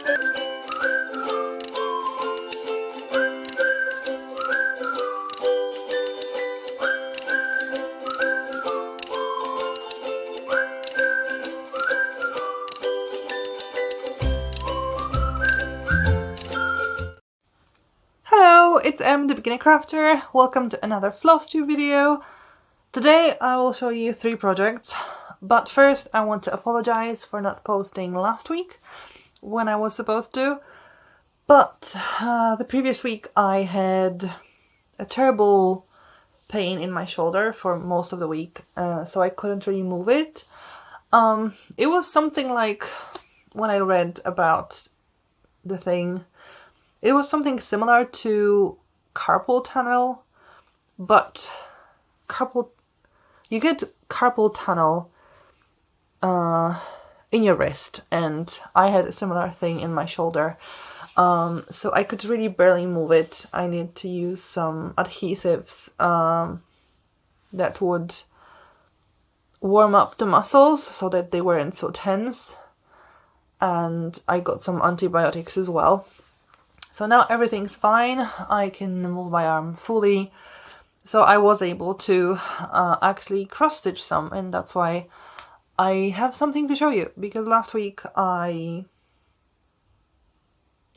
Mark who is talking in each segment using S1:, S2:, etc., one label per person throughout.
S1: It's Em, the beginner crafter. Welcome to another FlossTube video. Today I will show you 3 projects, but first I want to apologize for not posting last week when I was supposed to. But the previous week I had a terrible pain in my shoulder for most of the week, so I couldn't really move it. It was something like, when I read about the thing, it was something similar to carpal tunnel, but you get carpal tunnel in your wrist, and I had a similar thing in my shoulder. So I could really barely move it. I need to use some adhesives that would warm up the muscles so that they weren't so tense. And I got some antibiotics as well. So now everything's fine. I can move my arm fully. So I was able to actually cross-stitch some, and that's why I have something to show you. Because last week I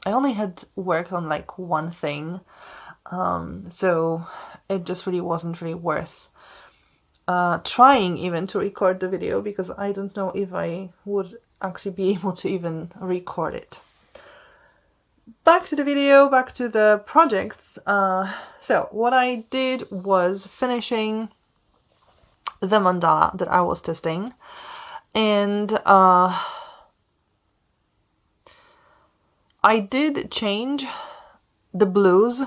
S1: only had worked on like one thing, so it just really wasn't really worth trying even to record the video, because I don't know if I would actually be able to even record it. Back to the video, back to the projects. So what I did was finishing the mandala that I was testing, and I did change the blues.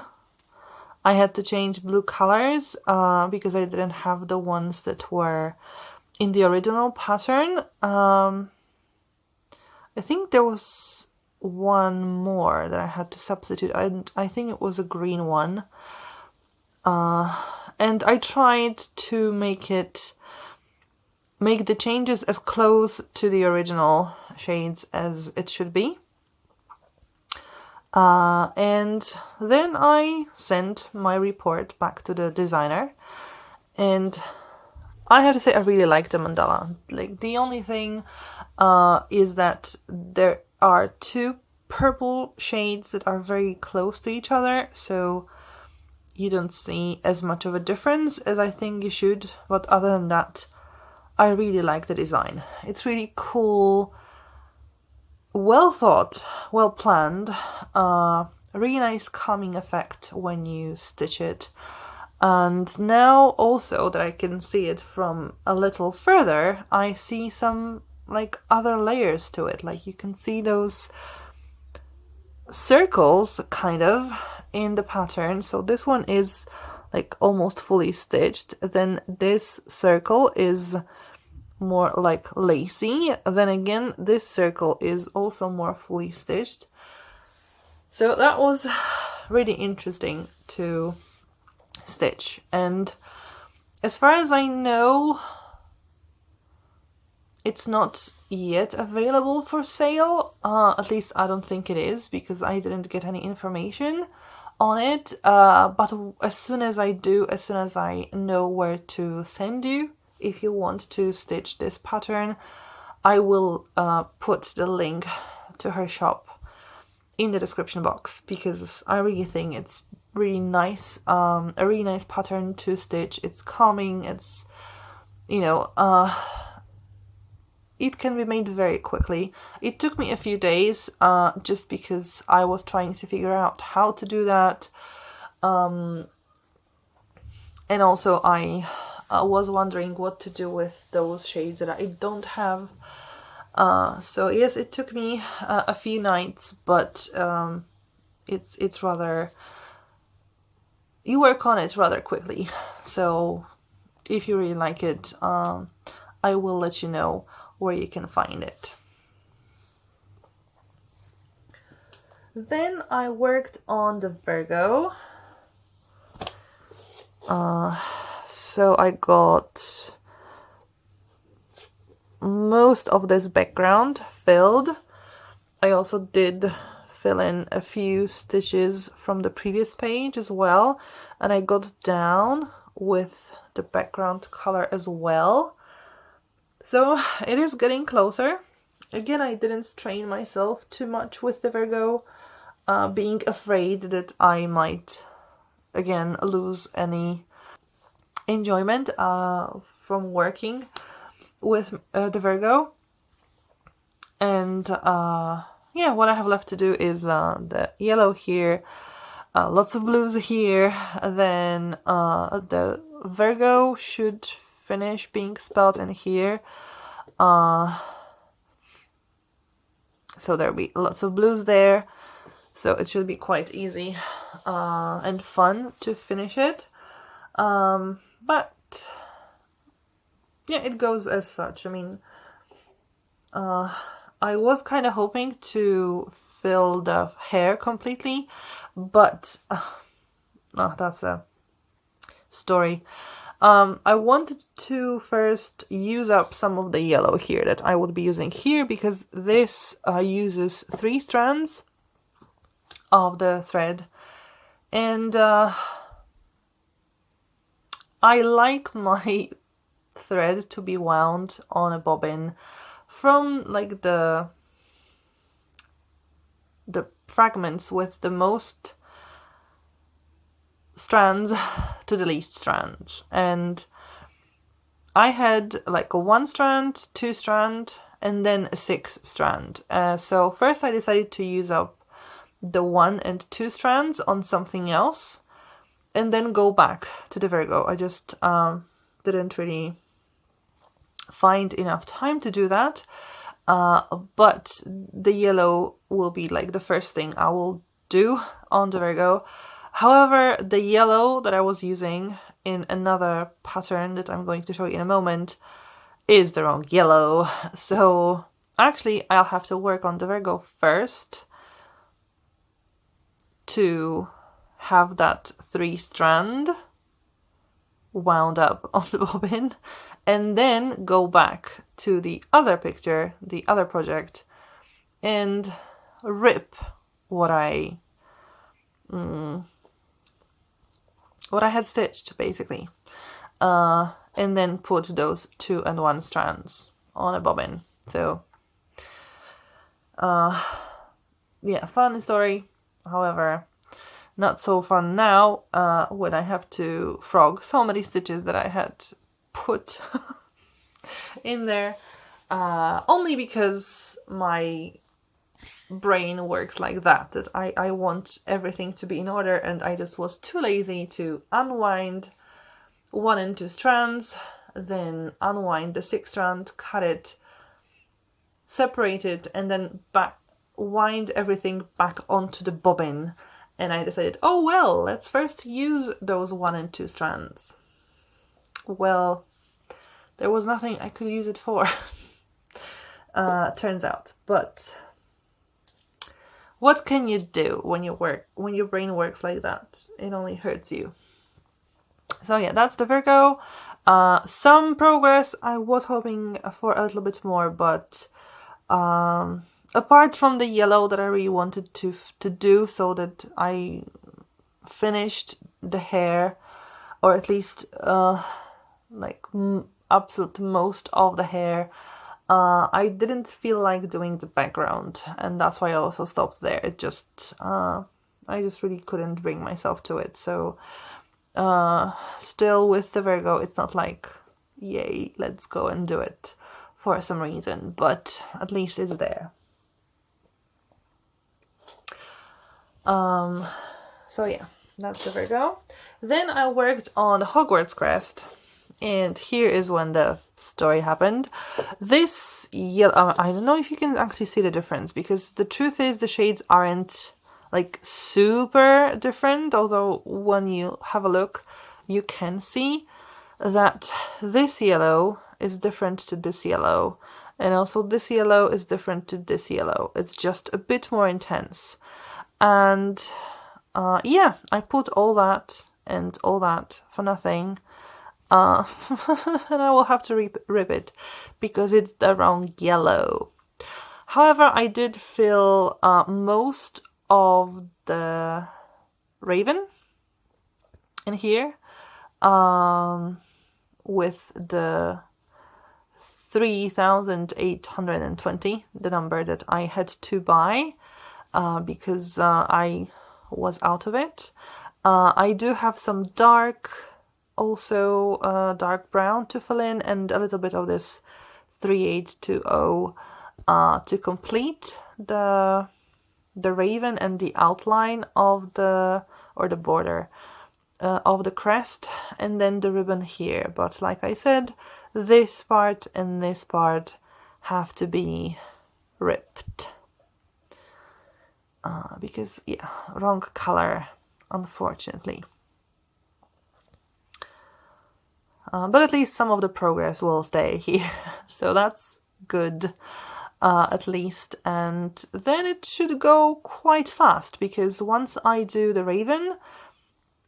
S1: I had to change blue colors because I didn't have the ones that were in the original pattern. I think there was one more that I had to substitute. I think it was a green one. And I tried to make the changes as close to the original shades as it should be. And then I sent my report back to the designer, and I have to say I really like the mandala. Like, the only thing is that there are 2 purple shades that are very close to each other, so you don't see as much of a difference as I think you should. But other than that, I really like the design. It's really cool, well thought, well planned, a really nice calming effect when you stitch it. And now also that I can see it from a little further, I see some like other layers to it. Like, you can see those circles kind of in the pattern. So this one is like almost fully stitched. Then this circle is more like lacy. Then again, this circle is also more fully stitched. So that was really interesting to stitch. And as far as I know, it's not yet available for sale. At least I don't think it is, because I didn't get any information on it. But as soon as I do, as soon as I know where to send you, if you want to stitch this pattern, I will put the link to her shop in the description box, because I really think it's really nice, a really nice pattern to stitch. It's calming, it's, you know, it can be made very quickly. It took me a few days just because I was trying to figure out how to do that. And also I was wondering what to do with those shades that I don't have. So yes, it took me a few nights, but it's rather, you work on it rather quickly. So if you really like it, I will let you know where you can find it. Then I worked on the Virgo. So I got most of this background filled, I also did fill in a few stitches from the previous page as well, and I got down with the background color as well. So it is getting closer. Again, I didn't strain myself too much with the Virgo, being afraid that I might again lose any enjoyment from working with the Virgo. And yeah, what I have left to do is the yellow here, lots of blues here, then the Virgo should finish being spelled in here. So there'll be lots of blues there, so it should be quite easy and fun to finish it. But yeah, it goes as such. I mean, I was kind of hoping to fill the hair completely, but that's a story. I wanted to first use up some of the yellow here that I would be using here, because this uses 3 strands of the thread, and I like my thread to be wound on a bobbin from like the fragments with the most strands to the least strands. And I had like a 1 strand, 2 strand, and then a 6 strand. So first I decided to use up the 1 and 2 strands on something else, and then go back to the Virgo. I just didn't really find enough time to do that. But the yellow will be like the first thing I will do on the Virgo. However, the yellow that I was using in another pattern that I'm going to show you in a moment is the wrong yellow. So actually I'll have to work on the Virgo first to have that 3 strand wound up on the bobbin, and then go back to the other picture, the other project, and rip what I had stitched, basically, and then put those 2 and 1 strands on a bobbin. So yeah, fun story. However, not so fun now when I have to frog so many stitches that I had put in there, only because my brain works like that I want everything to be in order, and I just was too lazy to unwind 1 and 2 strands, then unwind the 6th strand, cut it, separate it, and then wind everything back onto the bobbin. And I decided, oh well, let's first use those 1 and 2 strands. Well, there was nothing I could use it for, turns out. But what can you do when your brain works like that? It only hurts you. So yeah, that's the Virgo. Some progress. I was hoping for a little bit more, but apart from the yellow that I really wanted to do, so that I finished the hair, or at least like absolute most of the hair, I didn't feel like doing the background, and that's why I also stopped there. It just I just really couldn't bring myself to it. So still with the Virgo, it's not like yay, let's go and do it for some reason, but at least it's there. So yeah, that's the Virgo. Then I worked on Hogwarts Crest, and here is when the story happened. This yellow, I don't know if you can actually see the difference, because the truth is the shades aren't like super different, although when you have a look you can see that this yellow is different to this yellow, and also this yellow is different to this yellow. It's just a bit more intense. And yeah, I put all that and all that for nothing, and I will have to rip it because it's the wrong yellow. However, I did fill most of the raven in here with the 3,820, the number that I had to buy because I was out of it. I do have some dark, also dark brown to fill in, and a little bit of this 3820 to complete the raven and the outline of the border of the crest, and then the ribbon here. But like I said, this part and this part have to be ripped because yeah, wrong color, unfortunately. But at least some of the progress will stay here, so that's good. At least, and then it should go quite fast, because once I do the raven,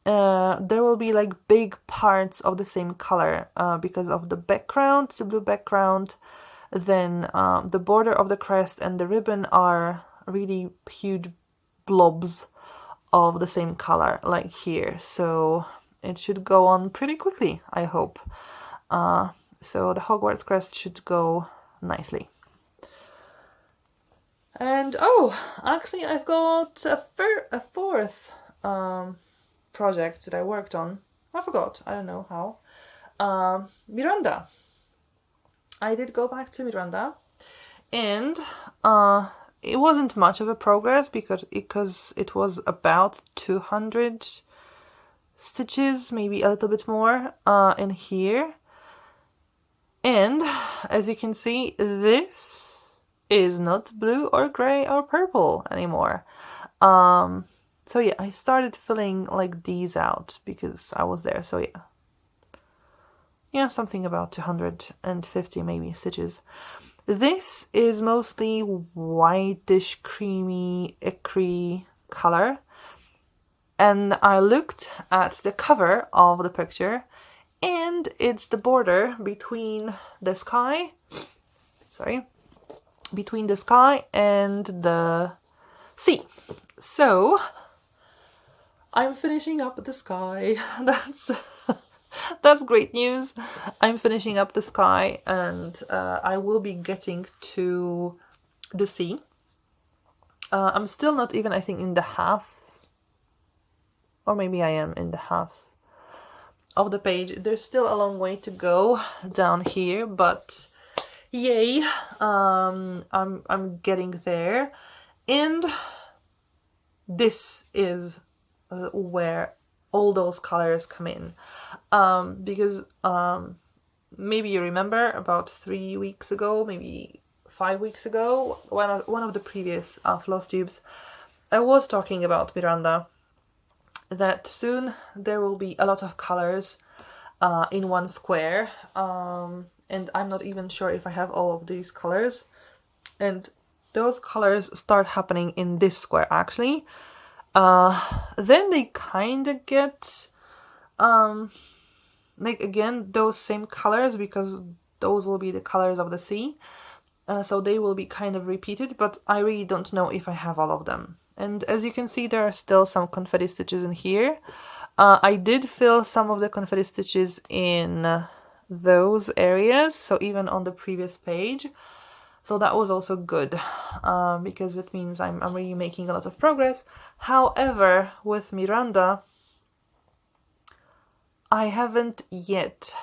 S1: there will be like big parts of the same color because of the background, the blue background. Then the border of the crest and the ribbon are really huge blobs of the same color, like here. So it should go on pretty quickly, I hope. So the Hogwarts crest should go nicely. And oh, actually I've got a fourth project that I worked on. I forgot, I don't know how. Miranda. I did go back to Miranda, and it wasn't much of a progress because it was about 200 stitches, maybe a little bit more in here. And as you can see, this is not blue or gray or purple anymore. So yeah, I started filling like these out because I was there. So yeah, something about 250 maybe stitches. This is mostly whitish, creamy, ecru color. And I looked at the cover of the picture, and it's the border between the sky, between the sky and the sea. So I'm finishing up the sky. That's great news. I'm finishing up the sky, and I will be getting to the sea. I'm still not even, I think, in the half, or maybe I am in the half of the page. There's still a long way to go down here, but yay, I'm getting there. And this is where all those colors come in, because maybe you remember about 3 weeks ago, maybe 5 weeks ago, one of the previous FlossTubes, I was talking about Miranda, that soon there will be a lot of colors in one square, and I'm not even sure if I have all of these colors, and those colors start happening in this square actually. Then they kind of get like again those same colors, because those will be the colors of the sea, so they will be kind of repeated, but I really don't know if I have all of them. And as you can see, there are still some confetti stitches in here. I did fill some of the confetti stitches in those areas, so even on the previous page. So that was also good, because it means I'm really making a lot of progress. However, with Miranda, I haven't yet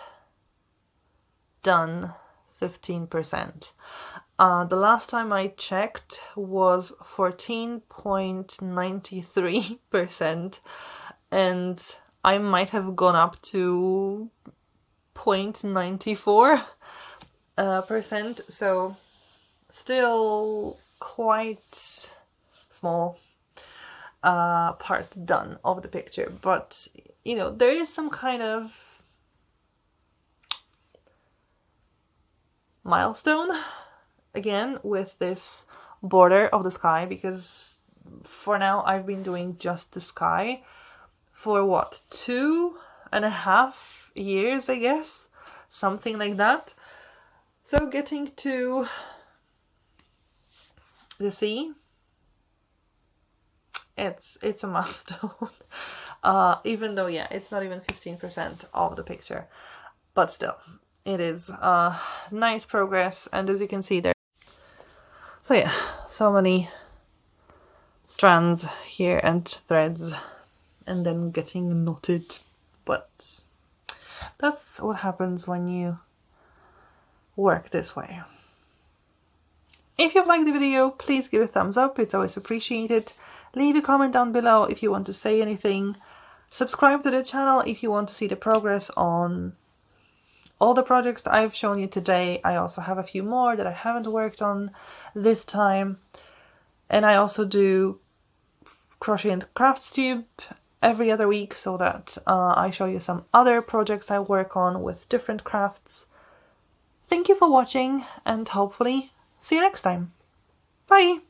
S1: done 15%. The last time I checked was 14.93%, and I might have gone up to 0.94%, so still quite small part done of the picture. But you know, there is some kind of milestone again with this border of the sky, because for now I've been doing just the sky for what, 2.5 years, I guess, something like that. So getting to You see? It's a milestone. Even though, yeah, it's not even 15% of the picture, but still, it is nice progress. And as you can see there, so yeah, so many strands here and threads, and then getting knotted. But that's what happens when you work this way. If you've liked the video, please give it a thumbs up, it's always appreciated. Leave a comment down below if you want to say anything. Subscribe to the channel if you want to see the progress on all the projects that I've shown you today. I also have a few more that I haven't worked on this time. And I also do crochet and FlossTube every other week, so that I show you some other projects I work on with different crafts. Thank you for watching, and hopefully see you next time. Bye!